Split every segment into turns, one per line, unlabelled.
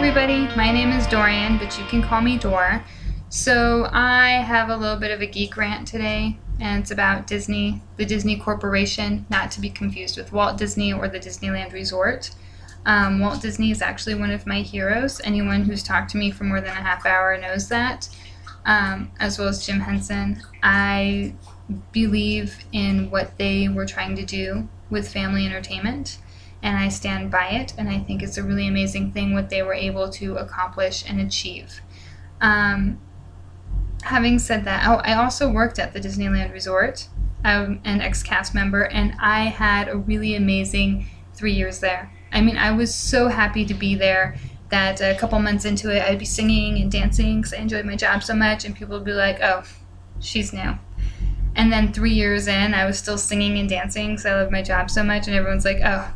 everybody, my name is Dorian, but you can call me Dor. So I have a little bit of a geek rant today, and it's about Disney, the Disney Corporation, not to be confused with Walt Disney or the Disneyland Resort. Walt Disney is actually one of my heroes. Anyone who's talked to me for more than a half hour knows that, as well as Jim Henson. I believe in what they were trying to do with family entertainment, and I stand by it, and I think it's a really amazing thing what they were able to accomplish and achieve. Having said that, I also worked at the Disneyland Resort. I'm an ex-cast member, and I had a really amazing 3 years there. I mean, I was so happy to be there that a couple months into it, I'd be singing and dancing because I enjoyed my job so much, and people would be like, oh, she's new. And then 3 years in, I was still singing and dancing because I loved my job so much, and everyone's like, oh,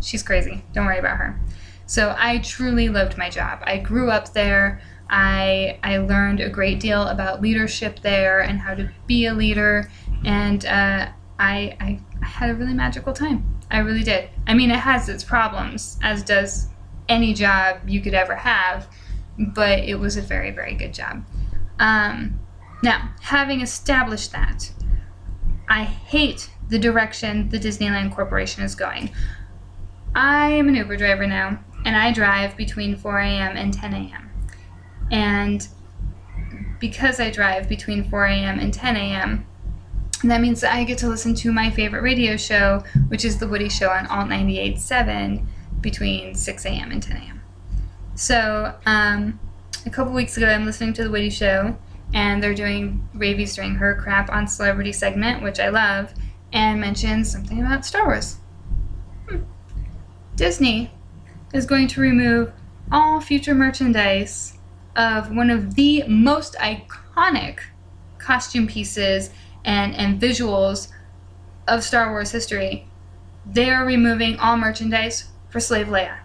she's crazy. Don't worry about her. So I truly loved my job. I grew up there. I learned a great deal about leadership there and how to be a leader. And I had a really magical time. I really did. I mean, it has its problems, as does any job you could ever have, but it was a very, very good job. Now, having established that, I hate the direction the Disneyland Corporation is going. I am an Uber driver now, and I drive between 4 a.m. and 10 a.m. And because I drive between 4 a.m. and 10 a.m., that means that I get to listen to my favorite radio show, which is The Woody Show on Alt 98.7 between 6 a.m. and 10 a.m. So a couple weeks ago, I'm listening to The Woody Show, and they're doing Ravi's doing her crap on celebrity segment, which I love, and mentions something about Star Wars. Disney is going to remove all future merchandise of one of the most iconic costume pieces and visuals of Star Wars history. They are removing all merchandise for Slave Leia.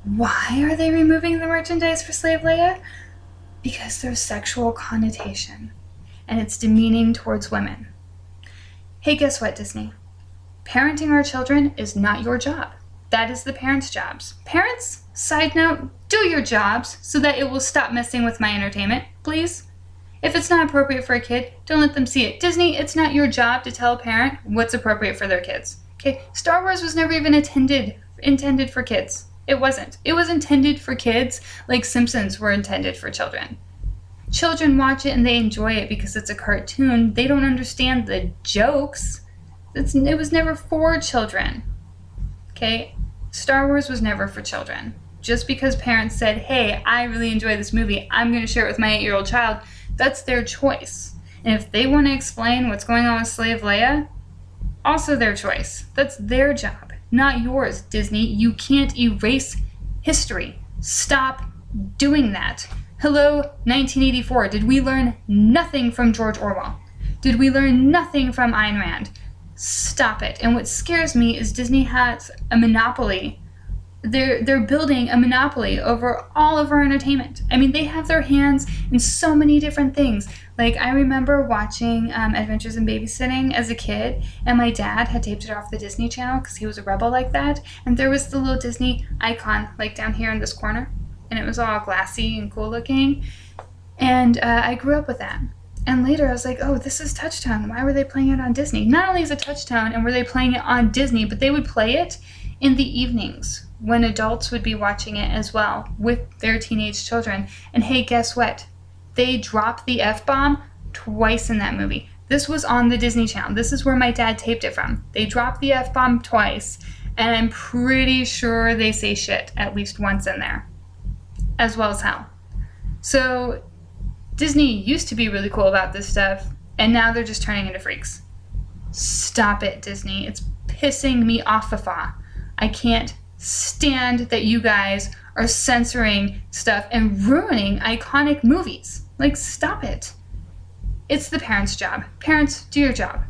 Why are they removing the merchandise for Slave Leia? Because there's sexual connotation, and it's demeaning towards women. Hey, guess what, Disney? Parenting our children is not your job. That is the parents' jobs. Parents, side note, do your jobs so that it will stop messing with my entertainment, please. If it's not appropriate for a kid, don't let them see it. Disney, it's not your job to tell a parent what's appropriate for their kids. Okay? Star Wars was never even intended for kids. It wasn't. It was intended for kids like Simpsons were intended for children. Children watch it and they enjoy it because it's a cartoon. They don't understand the jokes. It was never for children. Okay? Star Wars was never for children. Just because parents said, hey, I really enjoy this movie, I'm going to share it with my 8-year-old child, that's their choice. And if they want to explain what's going on with Slave Leia, also their choice. That's their job, not yours, Disney. You can't erase history. Stop doing that. Hello, 1984. Did we learn nothing from George Orwell? Did we learn nothing from Ayn Rand? Stop it. And what scares me is Disney has a monopoly. They're building a monopoly over all of our entertainment. I mean, they have their hands in so many different things. Like, I remember watching Adventures in Babysitting as a kid, and my dad had taped it off the Disney Channel because he was a rebel like that. And there was the little Disney icon, like down here in this corner, and it was all glassy and cool looking. And I grew up with that. And later I was like, oh, this is Touchstone. Why were they playing it on Disney? Not only is it Touchstone and were they playing it on Disney, but they would play it in the evenings when adults would be watching it as well with their teenage children. And hey, guess what? They dropped the F-bomb twice in that movie. This was on the Disney Channel. This is where my dad taped it from. They dropped the F-bomb twice, and I'm pretty sure they say shit at least once in there, as well as hell. So Disney used to be really cool about this stuff, and now they're just turning into freaks. Stop it, Disney. It's pissing me off. I can't stand that you guys are censoring stuff and ruining iconic movies. Like, stop it. It's the parents' job. Parents, do your job.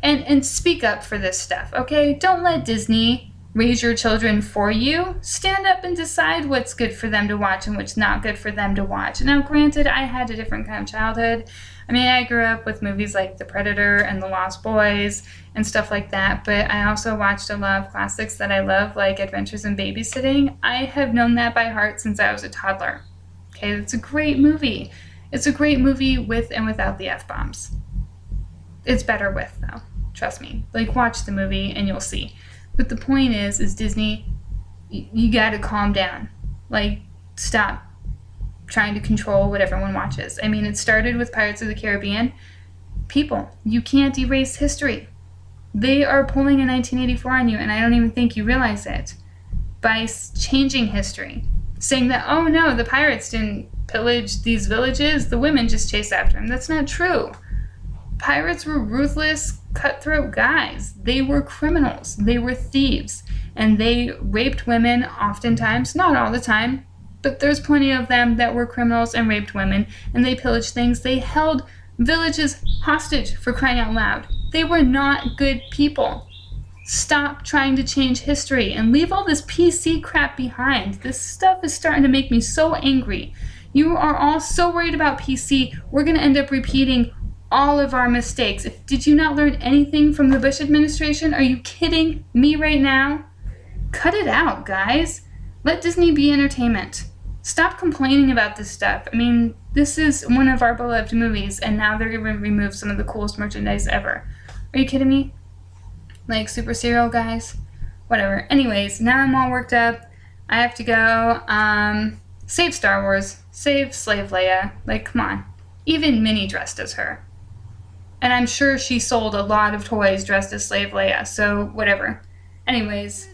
And speak up for this stuff, okay? Don't let Disney raise your children for you. Stand up and decide what's good for them to watch and what's not good for them to watch. Now, granted, I had a different kind of childhood. I mean, I grew up with movies like The Predator and The Lost Boys and stuff like that, but I also watched a lot of classics that I love, like Adventures in Babysitting. I have known that by heart since I was a toddler. Okay, it's a great movie. It's a great movie with and without the F-bombs. It's better with, though. Trust me. Like, watch the movie and you'll see. But the point is Disney, you gotta calm down. Like, stop trying to control what everyone watches. I mean, it started with Pirates of the Caribbean. People, you can't erase history. They are pulling a 1984 on you, and I don't even think you realize it. By changing history. Saying that, oh no, the pirates didn't pillage these villages, the women just chased after them. That's not true. Pirates were ruthless, cutthroat guys. They were criminals. They were thieves. And they raped women oftentimes, not all the time, but there's plenty of them that were criminals and raped women, and they pillaged things. They held villages hostage, for crying out loud. They were not good people. Stop trying to change history and leave all this PC crap behind. This stuff is starting to make me so angry. You are all so worried about PC, we're going to end up repeating all of our mistakes. Did you not learn anything from the Bush administration? Are you kidding me right now? Cut it out, guys. Let Disney be entertainment. Stop complaining about this stuff. I mean, this is one of our beloved movies, and now they're going to remove some of the coolest merchandise ever. Are you kidding me? Like Super Cereal guys? Whatever. Anyways, now I'm all worked up. I have to go. Save Star Wars. Save Slave Leia. Like, come on. Even Minnie dressed as her. And I'm sure she sold a lot of toys dressed as Slave Leia, so whatever. Anyways,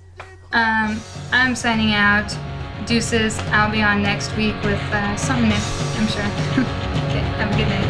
I'm signing out. Deuces. I'll be on next week with something new, I'm sure. Okay, have a good night.